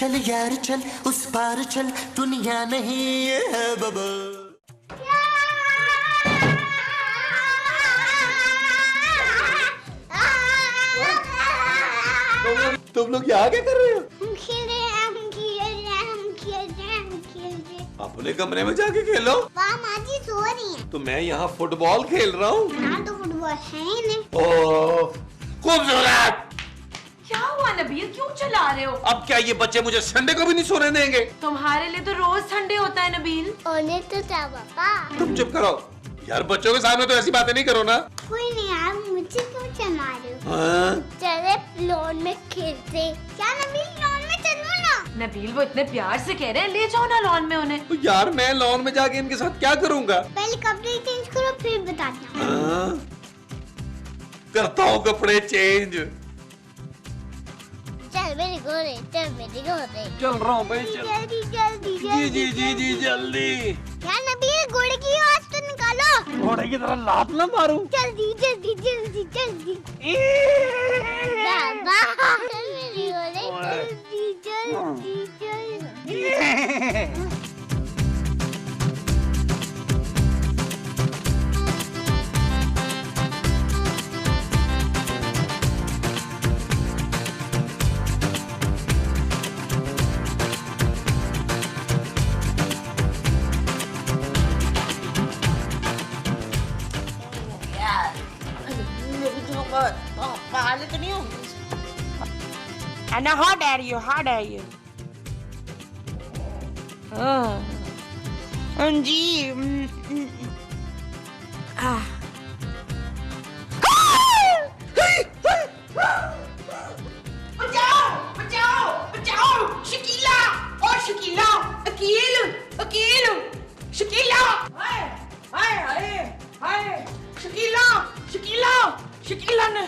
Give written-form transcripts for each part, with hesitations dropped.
चल यार चल, उस पार चल, दुनिया नहीं है बाबा। तुम लोग यहाँ क्या कर रहे हो? हम खेल रहे हैं, हम खेल रहे हैं। अपने कमरे में जाके खेलो। वहाँ माँ जी सो रही हैं। तो मैं यहाँ फुटबॉल खेल रहा हूँ। यहाँ तो फुटबॉल है ही नहीं। ओह, खूबसूरत। क्या हुआ नबील, क्यों चला रहे हो? अब क्या ये बच्चे मुझे संडे को भी नहीं सोने देंगे? तुम्हारे लिए तो रोज संडे होता है नबील। ओने तो क्या पापा? तुम चुप करो यार, बच्चों के सामने तो ऐसी बातें नहीं करो ना। कोई नहीं यार, मुझे क्यों चला रहे हो? हाँ? चले लॉन में खेलते। क्या नबील, लॉन में चलो ना। नबील वो इतने प्यार से कह रहे हैं, ले जाओ ना लॉन में उन्हें। तो यार मैं लॉन में जाके इनके साथ क्या करूँगा? पहले कपड़े चेंज करो फिर बताना। हाँ? करता हूँ कपड़े चेंज। चल मेरी गोरे, चल मेरी गोरे। चल रहा हूँ भाई, चल। जल्दी जल्दी जी जी जी जी जल्दी। यार नबील, घोड़े की आवाज तो निकालो। घोड़े की तरह लात ना मारूं। जल्दी जल्दी जल्दी जल्दी। बाबा चल मेरी गोरे, जल्दी जल्दी जल्दी। Anna, how dare you? How dare you? जी बचाओ बचाओ बचाओ, शकीला और शकीला, अकील अकील, शकीला, हाय हाय हाय हाय, शकीला शकीला शकीला ने,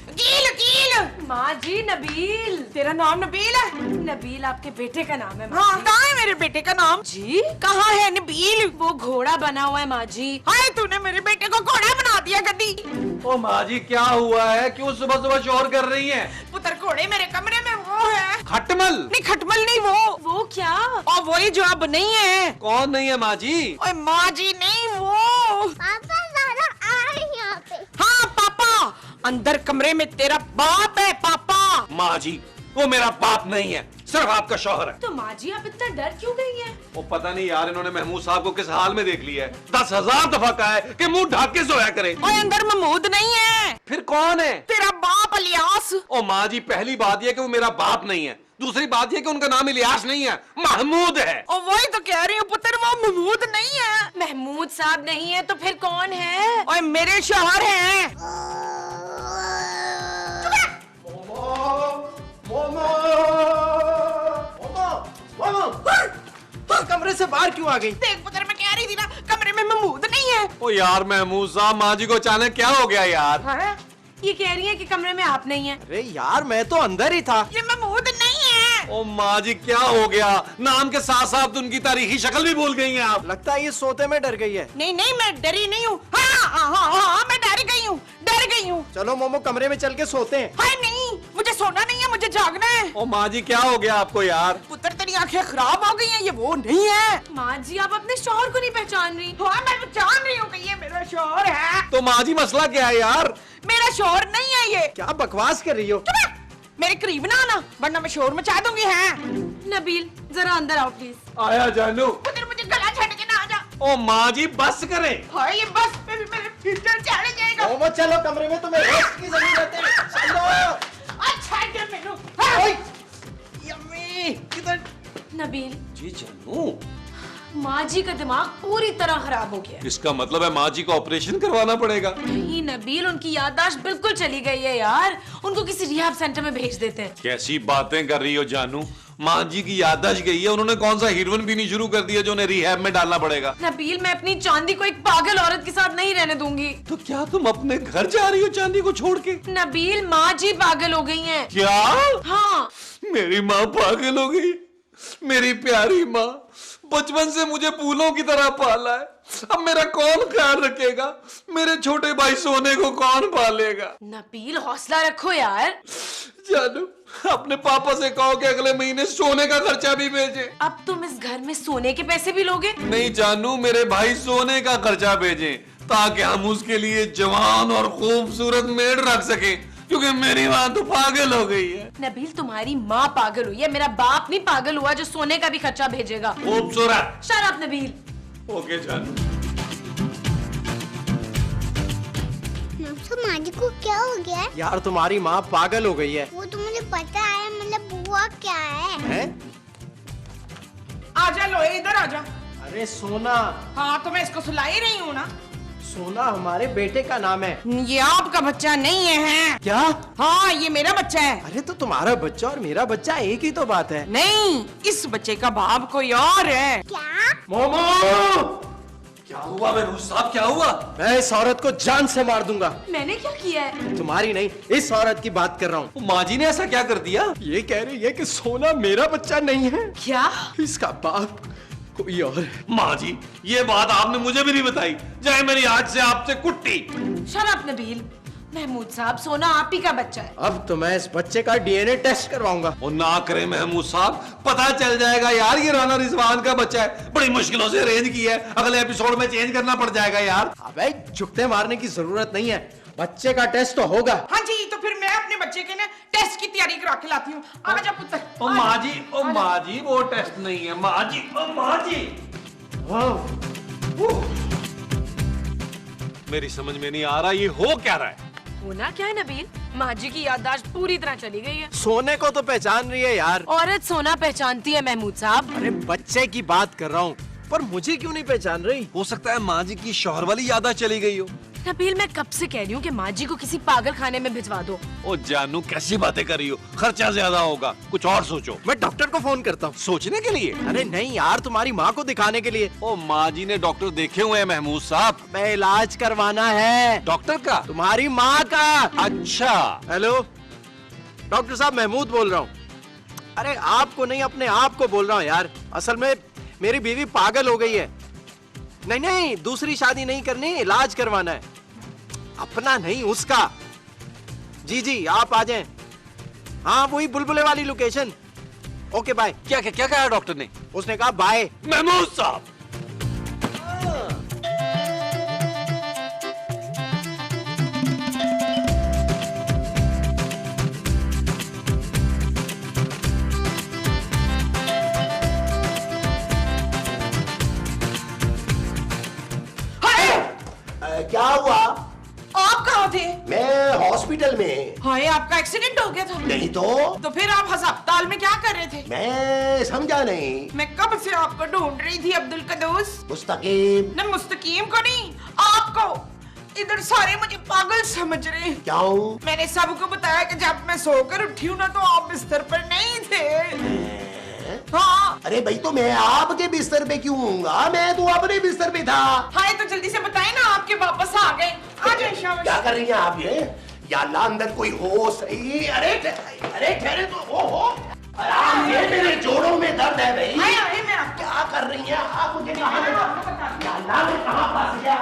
अकील अकील। माँ जी नबील। तेरा नाम नबील है? नबील आपके बेटे का नाम है माँ हाँ, जी। कहाँ है मेरे बेटे का नाम? जी कहाँ है नबील? वो घोड़ा बना हुआ है माँ जी। हाय, तूने मेरे बेटे को घोड़ा बना दिया गद्दी। ओ माँ जी क्या हुआ है, क्यों सुबह सुबह शोर कर रही हैं? पुत्र घोड़े मेरे कमरे में वो है। खटमल? नहीं खटमल नहीं, वो क्या? और वही जो अब नहीं है। कौन नहीं है माँ जी? ओए माँ जी नहीं, वो। पापा ज़रा आ रहे हैं यहाँ पे। हाँ पापा, अंदर कमरे में तेरा बाप है पापा। माँ जी वो मेरा बाप नहीं है, सिर्फ आपका शौहर है। तो माँ जी आप इतना डर क्यों गई हैं? वो पता नहीं यार, इन्होंने महमूद साहब को किस हाल में देख लिया है। 10,000 दफा कहा है कि मुंह ढक के सोया करे। ओए अंदर महमूद नहीं है, फिर कौन है? तेरा बाप इलियास। ओ माँ जी पहली बात यह कि वो मेरा बाप नहीं है, दूसरी बात यह कि उनका नाम इलियास नहीं है, महमूद है। और वही तो कह रही हूँ पुत्र, वो महमूद नहीं है। महमूद साहब नहीं है तो फिर कौन है? ओए मेरे शौहर हैं। कमरे से बाहर क्यों आ गई? देख पुत्र, मैं कह रही थी ना, कमरे में महमूद नहीं है। ओ यार महमूद साहब, माँ जी को अचानक क्या हो गया यार? हाँ? ये कह रही है कि कमरे में आप नहीं हैं। अरे यार मैं तो अंदर ही था। ये महमूद नहीं है। ओ माँ जी क्या हो गया? नाम के साथ साथ तो उनकी तारीखी शक्ल भी भूल गई हैं आप। लगता है ये सोते में डर गई है। नहीं नहीं, मैं डरी नहीं हूँ। हाँ हाँ हाँ हाँ, मैं डर गई हूँ, डर गई हूँ। चलो मोमो कमरे में चल के सोते हैं। हाय नहीं, मुझे सोना नहीं है, मुझे जागना है। ओ माँ जी क्या हो गया आपको यार? पुत्र तेरी आंखें खराब हो गई हैं, ये वो नहीं है। माँ जी आप अपने शौहर को नहीं पहचान रही? हाँ मैं पहचान रही हूँ कि ये मेरा शौहर है। तो माँ जी मसला क्या है यार? मेरा शौहर नहीं है ये। क्या बकवास कर रही हो? चुप है, मेरे करीब ना आना वरना मैं शोर मचा दूंगी। है नबील जरा अंदर आओ प्लीज। आया जानू। पुत्र मुझे गला छड़ के ना आ जा। ओ माँ जी बस करें। हाय ये बस में भी मेरे फ्यूचर चले जाएगा। मोमो चलो कमरे में, तुम्हें रेस्ट की जरूरत है। चलो। अच्छा है मेनू। ओए, यम्मी, किधर? नबील जी जानू, माँ जी का दिमाग पूरी तरह खराब हो गया है। इसका मतलब है माँ जी को ऑपरेशन करवाना पड़ेगा। नहीं नबील, उनकी याददाश्त बिल्कुल चली गई है यार, उनको किसी रिहाब सेंटर में भेज देते हैं। कैसी बातें कर रही हो जानू? माँ जी की याददाश्त गई है, उन्होंने कौन सा हीरोइन पीनी शुरू कर दिया जो उन्हें रिहैब में डालना पड़ेगा? नबील मैं अपनी चांदी को एक पागल औरत के साथ नहीं रहने दूंगी। तो क्या तुम अपने घर जा रही हो चांदी को छोड़ के? नबील माँ जी पागल हो गई हैं। क्या? हाँ मेरी माँ पागल हो गई? मेरी प्यारी माँ, बचपन से मुझे फूलों की तरह पाला है, अब मेरा कौन ख्याल रखेगा? मेरे छोटे भाई सोने को कौन पालेगा? नबील हौसला रखो यार। जानू, अपने पापा से कहो कि अगले महीने सोने का खर्चा भी भेजे। अब तुम इस घर में सोने के पैसे भी लोगे? नहीं जानू, मेरे भाई सोने का खर्चा भेजे ताकि हम उसके लिए जवान और खूबसूरत मेड रख सके, क्योंकि मेरी माँ तो पागल हो गई है। नबील, तुम्हारी माँ पागल हुई है, मेरा बाप नहीं पागल हुआ जो सोने का भी खर्चा भेजेगा। खूबसूरत। Shut up Nabeel. ओके जानू। माँ जी को क्या हो गया है? यार तुम्हारी माँ पागल हो गई है। वो तो मुझे पता है, मतलब हुआ क्या है? हैं? आजा लो इधर आजा। अरे सोना, हाँ तो मैं इसको सुला ही रही हूँ ना। सोना हमारे बेटे का नाम है। ये आपका बच्चा नहीं है। क्या? हाँ ये मेरा बच्चा है। अरे तो तुम्हारा बच्चा और मेरा बच्चा एक ही तो बात है। नहीं, इस बच्चे का बाप कोई और है। क्या? मोमो, क्या हुआ महमूद साहब, क्या हुआ? मैं इस औरत को जान से मार दूंगा। मैंने क्या किया है? तुम्हारी नहीं, इस औरत की बात कर रहा हूँ। माँ जी ने ऐसा क्या कर दिया? ये कह रही है कि सोना मेरा बच्चा नहीं है, क्या? इसका बाप कोई और है। माँ जी, ये बात आपने मुझे भी नहीं बताई, जाए मेरी आज से आपसे कुट्टी। Shut up Nabeel. महमूद साहब, सोना आप ही का बच्चा है। अब तो मैं इस बच्चे का डीएनए टेस्ट करवाऊंगा। वो ना करे महमूद साहब, पता चल जाएगा यार ये राना रिजवान का बच्चा है, बड़ी मुश्किलों से अरेंज की है, अगले एपिसोड में चेंज करना पड़ जाएगा यार। अबे जुगते मारने की जरूरत नहीं है, बच्चे का टेस्ट तो होगा। हाँ जी, तो फिर मैं अपने बच्चे के ना टेस्ट की तैयारी करा के लाती हूँ। आजा पुत्र। ओ माँ जी, ओ माँ जी, वो टेस्ट नहीं है माँ जी, ओ माँ जी। मेरी समझ में नहीं आ रहा ये हो क्या रहा है। होना क्या है नबील? माँ जी की याददाश्त पूरी तरह चली गई है। सोने को तो पहचान रही है यार। औरत सोना पहचानती है महमूद साहब। अरे बच्चे की बात कर रहा हूँ, पर मुझे क्यों नहीं पहचान रही? हो सकता है माँ जी की शौहर वाली यादा चली गई हो। नबील, मैं कब से कह रही हूँ कि माँ जी को किसी पागल खाने में भिजवा दो। ओ जानू, कैसी बातें कर रही हो, खर्चा ज्यादा होगा, कुछ और सोचो। मैं डॉक्टर को फोन करता हूँ। सोचने के लिए? अरे नहीं यार, तुम्हारी माँ को दिखाने के लिए। ओ माँ जी ने डॉक्टर देखे हुए हैं महमूद साहब। मैं इलाज करवाना है। डॉक्टर का? तुम्हारी माँ का। अच्छा। हेलो डॉक्टर साहब, महमूद बोल रहा हूँ। अरे आपको नहीं, अपने आप को बोल रहा हूँ यार। असल में मेरी बीवी पागल हो गई है। नहीं नहीं, दूसरी शादी नहीं करनी, इलाज करवाना है। अपना नहीं, उसका। जी जी, आप आ जाएं। हाँ वही बुलबुले वाली लोकेशन। Okay bye. क्या क्या क्या कहा डॉक्टर ने? उसने कहा बाय। महमूद साहब, क्या हुआ? आप कहाँ थे? मैं हॉस्पिटल में। हाय, आपका एक्सीडेंट हो गया था। नहीं तो फिर आप अस्पताल में क्या कर रहे थे? मैं समझा नहीं। मैं कब से आपको ढूंढ रही थी अब्दुल कदूस। मुस्तकीम। न मुस्तकीम को नहीं, आपको। इधर सारे मुझे पागल समझ रहे हैं। क्यों? मैंने सबको बताया कि जब मैं सोकर उठी हूँ ना तो आप बिस्तर पर नहीं थे। हाँ। अरे भाई, तो मैं आपके बिस्तर पे क्यों हूँगा? मैं तो अपने बिस्तर पे था। हाय, तो जल्दी से बताए ना, आपके वापस आ गए। आ जाए शाबाश। क्या कर रही हैं आप ये? या अल्लाह, अंदर कोई हो सही। अरे ठहरे तो हो। आराम से, मेरे जोड़ों में दर्द है भाई। हाय हाय, मैं आपको क्या कर रही हैं आप? मुझे कहाँ ले या अल्लाह, मैं कहाँ फंस गया?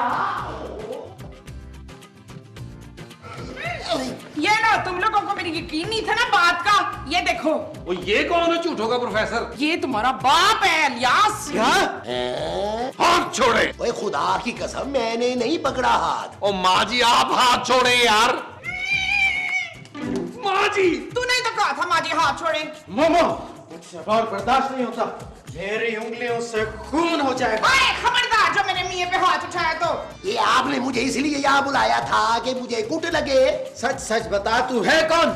ये ना, तुम लोगों को मेरी यकीन नहीं था ना बात का। ये देखो, वो ये कौन है झूठों का प्रोफेसर? ये तुम्हारा बाप है इलियास। क्या? हाथ छोड़े। ओए खुदा की कसम, मैंने नहीं पकड़ा हाथ। ओ माँ जी, आप हाथ छोड़े यार। माँ जी, तू नहीं तो कहा था माँ जी हाथ छोड़े। मोमो, मुझसे और बर्दाश्त नहीं होता। मेरी उंगलियों से खून हो जाएगा। अरे खबरदार, जो मेरे मियाँ पे हाथ उठाया तो। ये आपने मुझे इसलिए यहाँ बुलाया था कि मुझे कुट लगे। सच सच बता, तू है कौन?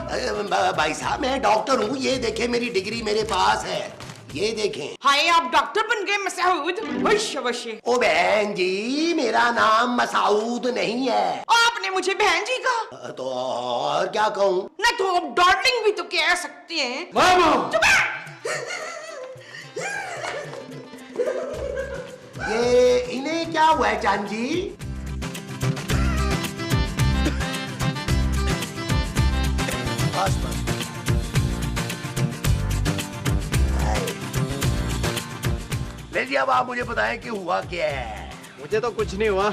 भाई साहब, मैं डॉक्टर हूँ। ये देखें, मेरी डिग्री मेरे पास है। ये देखें। हाय, आप डॉक्टर बन गए मसूद। वश। ओ बहन जी, मेरा नाम मसूद नहीं है। आपने मुझे बहन जी कहा तो और क्या कहूँ? ना, तो आप डार्लिंग भी तो कह सकते हैं। मोमो, चुप है। ये इन्हें क्या हुआ है चांद जी? बस बस। हाय। ले जी, अब आप मुझे बताएं कि हुआ क्या है। मुझे तो कुछ नहीं हुआ।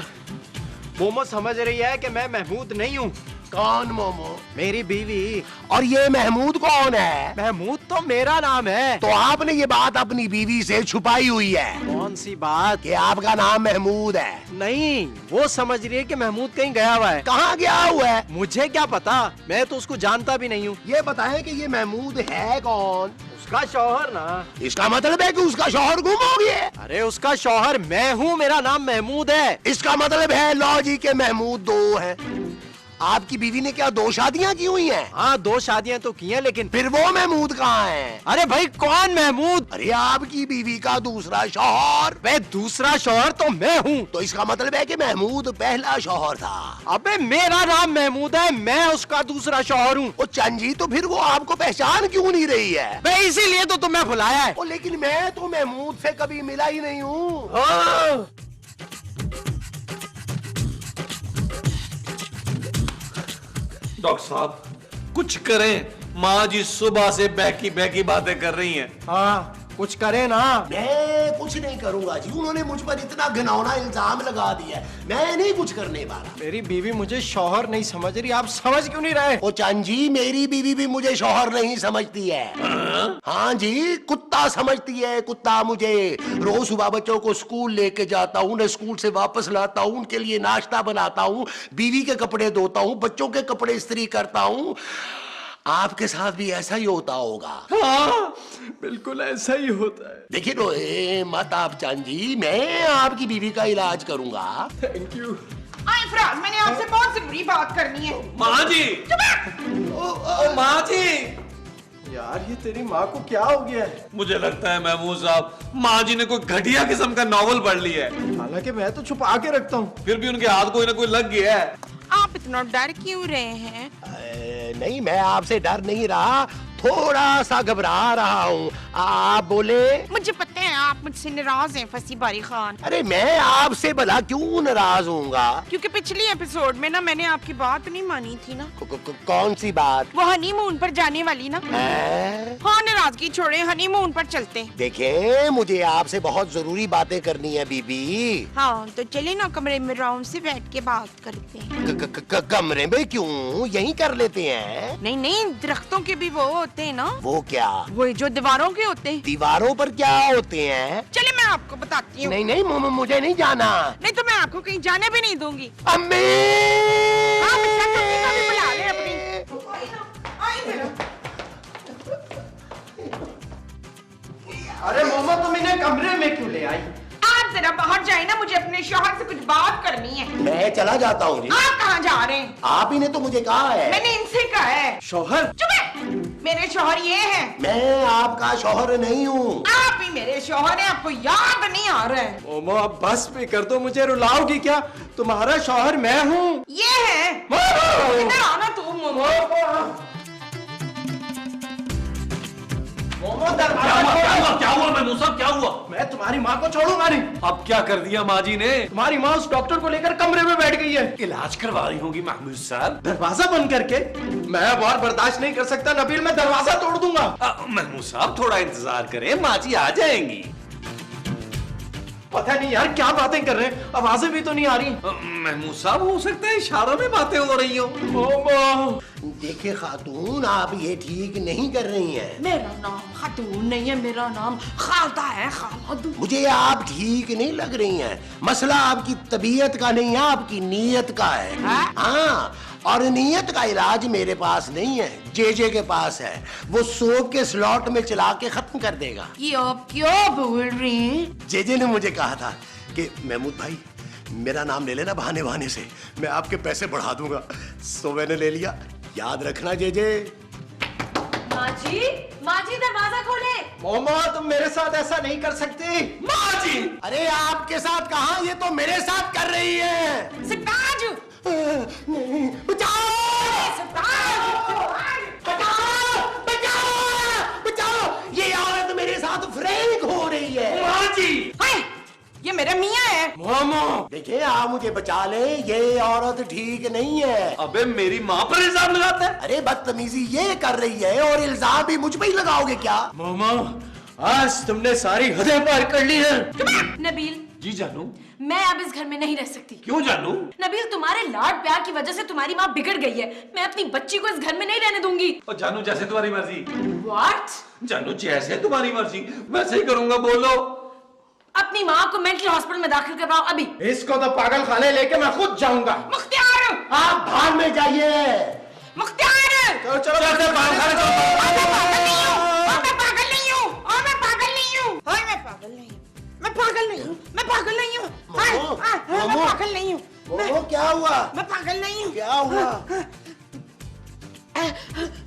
मोमो समझ रही है कि मैं महमूद नहीं हूँ। कौन मोमो? मेरी बीवी। और ये महमूद कौन है? महमूद तो मेरा नाम है। तो आपने ये बात अपनी बीवी से छुपाई हुई है? कौन सी बात? कि आपका नाम महमूद है। नहीं, वो समझ रही है कि महमूद कहीं गया हुआ है। कहाँ गया हुआ है? मुझे क्या पता, मैं तो उसको जानता भी नहीं हूँ। ये बताएं कि ये महमूद है कौन? उसका शौहर ना। इसका मतलब है कि उसका शौहर गुम हो गया। अरे उसका शौहर मैं हूँ, मेरा नाम महमूद है। इसका मतलब है लॉ जी के महमूद 2 हैं। आपकी बीवी ने क्या 2 शादियां की हुई हैं? हाँ, 2 शादियां तो की हैं, लेकिन फिर वो महमूद कहाँ है? अरे भाई, कौन महमूद? अरे आपकी बीवी का दूसरा शौहर। वे दूसरा शौहर तो मैं हूँ। तो इसका मतलब है कि महमूद पहला शौहर था। अबे मेरा नाम महमूद है, मैं उसका दूसरा शौहर हूँ। ओ चंद जी, तो फिर वो आपको पहचान क्यों नहीं रही है? मैं इसीलिए तो तुम्हें बुलाया है। ओ लेकिन मैं तो महमूद से कभी मिला ही नहीं हूँ। हाँ। डॉक्टर साहब कुछ करें, माँ जी सुबह से बहकी बहकी बातें कर रही हैं। हाँ, कुछ करे ना। मैं कुछ नहीं करूंगा जी, उन्होंने मुझ पर इतना घिनौना इल्जाम लगा दिया है, मैं नहीं कुछ करने वाला। मेरी बीवी मुझे शौहर नहीं समझ रही, आप समझ क्यों नहीं रहे? ओ चंद जी, मेरी बीवी भी मुझे शौहर नहीं समझती है। हाँ जी, कुत्ता समझती है, कुत्ता मुझे। रोज सुबह बच्चों को स्कूल लेके जाता हूँ, उन्हें स्कूल से वापस लाता हूँ, उनके लिए नाश्ता बनाता हूँ, बीवी के कपड़े धोता हूँ, बच्चों के कपड़े इस्त्री करता हूँ। आपके साथ भी ऐसा ही होता होगा। हाँ, बिल्कुल ऐसा ही होता है। देखिए रोए मत आप चंद जी, मैं आपकी बीवी का इलाज करूंगा। Thank you. आए फराज, मैंने आपसे बहुत जरूरी बात करनी है। माँ जी, ओ माँ जी, यार ये तेरी माँ को क्या हो गया है? मुझे लगता है महमूद साहब, माँ जी ने कोई घटिया किस्म का नॉवल पढ़ लिया है। हालांकि मैं तो छुपा के रखता हूँ। फिर भी उनके हाथ कोई ना कोई लग गया है। आप इतना डर क्यों रहे हैं? नहीं, मैं आपसे डर नहीं रहा, थोड़ा सा घबरा रहा हूँ। आप बोले। मुझे पता है आप मुझसे नाराज हैं फसी बारी खान। अरे मैं आपसे भला क्यों नाराज होऊंगा? क्योंकि पिछली एपिसोड में ना मैंने आपकी बात नहीं मानी थी ना। कौन सी बात? वो हनीमून पर जाने वाली ना। हाँ, नाराजगी छोड़े, हनीमून पर चलते हैं। देखें, मुझे आपसे बहुत जरूरी बातें करनी है बीबी। हाँ तो चले ना, कमरे में आराम से बैठ के बात करते हैं। कमरे में क्यों? यहीं कर लेते हैं। नहीं नहीं, दरख्तों के भी वो होते हैं ना। वो क्या? वो जो दीवारों के होते हैं। दीवारों पर क्या होते हैं? चले मैं आपको बताती हूँ। नहीं नहीं, मुझे नहीं जाना। नहीं तो मैं आपको कहीं जाने भी नहीं दूंगी। अम्मी! हाँ, बच्चा कभी कभी बुला ले अपनी। अरे मोमो, तुम इन्हें कमरे में क्यों ले आई? आप जरा बाहर जाए ना, मुझे अपने शौहर से कुछ बात करनी है। मैं चला जाता हूँ जी। आप कहाँ जा रहे हैं? आप ही ने तो मुझे कहा है। मैंने इनसे कहा है। शौहर? चुप है, मेरे शौहर ये हैं। मैं आपका शौहर नहीं हूँ। आप ही मेरे शौहर हैं, आपको याद नहीं आ रहा है। मोमो, अब बस भी कर दो, मुझे रुलाओगी क्या? तुम्हारा शौहर मैं हूँ। ये है। इधर आना तू मोमो। मोमो, दरवाजा खोलो। क्या हुआ महमूद साहब, क्या हुआ? मैं तुम्हारी माँ को छोड़ूंगा नहीं। अब क्या कर दिया माँ जी ने? तुम्हारी माँ उस डॉक्टर को लेकर कमरे में बैठ गई है। इलाज करवा रही होगी महमूद साहब। दरवाजा बंद करके? मैं अब और बर्दाश्त नहीं कर सकता नबील, मैं दरवाजा तोड़ दूंगा। महमूद साहब थोड़ा इंतजार करें, माँ जी आ जाएंगी। पता नहीं यार क्या बातें कर रहे हैं, आवाजें भी तो नहीं आ रही। महमूद साहब, हो सकता है इशारों में बातें हो रही हो। मोमो, देखिए खातून, आप ये ठीक नहीं कर रही हैं। मेरा नाम खातून नहीं है, मेरा नाम खालदा है, खालद। मुझे आप ठीक नहीं लग रही हैं। मसला आपकी तबीयत का नहीं है, आपकी नीयत का है। हाँ, और नीयत का इलाज मेरे पास नहीं है, जेजे के पास है। वो सोप के स्लॉट में चला के खत्म कर देगा। ये आप क्यों बोल रही हैं? जेजे ने मुझे कहा था कि महमूद भाई, मेरा नाम ले लेना बहाने बहाने से, मैं आपके पैसे बढ़ा दूंगा। सो मैंने ले लिया। याद रखना जेजे। माँ जी दरवाजा खोले। मोमो, तुम मेरे साथ ऐसा नहीं कर सकती। माँ जी! अरे आपके साथ कहा, ये तो मेरे साथ कर रही है। सिताज, नहीं, बचाओ! बचाओ! ये औरत मेरे साथ फ्रैंक हो रही है। माँ जी! ये मेरे मियाँ है। मोमो, देखिए, आप मुझे बचा ले, ये औरत ठीक नहीं है। अबे मेरी माँ पर इल्जाम लगाता है। अरे बदतमीजी ये कर रही है, और इल्जाम भी मुझ पे ही लगाओगे क्या? मोमो, आज तुमने सारी हदें पार कर ली है। नबील, जी जानू। मैं अब इस घर में नहीं रह सकती। क्यों जानू? नबील, तुम्हारे लाड प्यार की वजह से तुम्हारी माँ बिगड़ गई है। मैं अपनी बच्ची को इस घर में नहीं रहने दूंगी। और जानू जैसे तुम्हारी मर्जी। What? जानू जैसे तुम्हारी मर्जी वैसे ही करूंगा, बोलो। अपनी माँ को मेंटल हॉस्पिटल में दाखिल करवाओ अभी। इसको तो पागल खाने लेके मैं खुद जाऊंगा। मुख्तियार! आप भाग में जाइए। मुख्तियार! चलो चलो चलो पागल खाने चलो। मैं पागल नहीं हूँ। मैं पागल नहीं हूँ। मैं पागल नहीं हूँ। मैं पागल नहीं हूँ। मैं पागल नहीं हूँ। मैं पागल नहीं हूँ। मैं पागल नहीं हूँ। मोमो क्या हुआ? मैं पागल नहीं हूँ। क्या हुआ?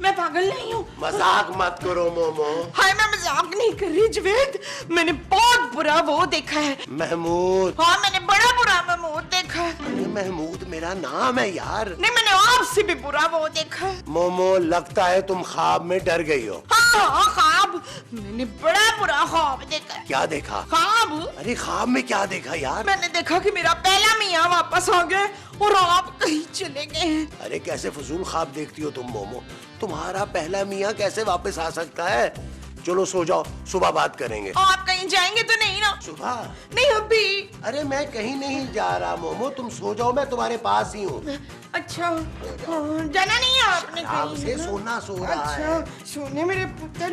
मैं पागल नहीं हूँ। मजाक मत करो मोमो। हाय, मैं मजाक नहीं कर रही जवेद। मैंने बहुत बुरा वो देखा है। महमूद। हाँ, मैंने बड़ा बुरा महमूद देखा है। अरे महमूद मेरा नाम है यार। नहीं, मैंने आपसे भी बुरा वो देखा है। मोमो लगता है तुम ख्वाब में डर गई हो। हाँ, ख्वाब। मैंने बड़ा बुरा ख्वाब देखा है। क्या देखा? ख्वाब। अरे ख्वाब में क्या देखा यार? मैंने देखा कि मेरा पहला मियाँ वापस आ गया और आप कहीं चले गए हैं। अरे कैसे फजूल ख्वाब देखती हो तुम मोमो? तुम्हारा पहला मियाँ कैसे वापस आ सकता है? चलो सो जाओ, सुबह बात करेंगे। आप कहीं जाएंगे तो नहीं ना? सुबह? नहीं अभी। अरे मैं कहीं नहीं जा रहा मोमो, तुम सो जाओ, मैं तुम्हारे पास ही हूँ। अच्छा, जाना नहीं है आपने आराम कहीं, से है ना? सोना सो रहा है। अच्छा, सोने मेरे पुत्र।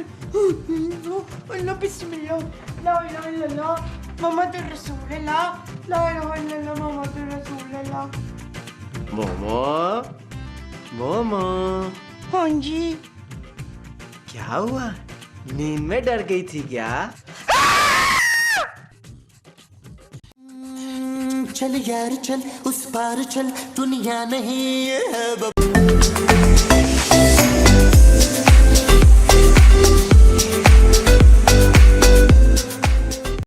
अल्लाह बिस्मिल्लाह, ला इलाहा इल्लल्लाह, मोहम्मद रसूलुल्लाह, ला इलाहा इल्लल्लाह, मोहम्मद रसूलुल्लाह। मोमो मोमो हाँ जी। क्या हुआ? नींद में डर गई थी क्या? चल यार चल, उस पार चल, दुनिया नहीं है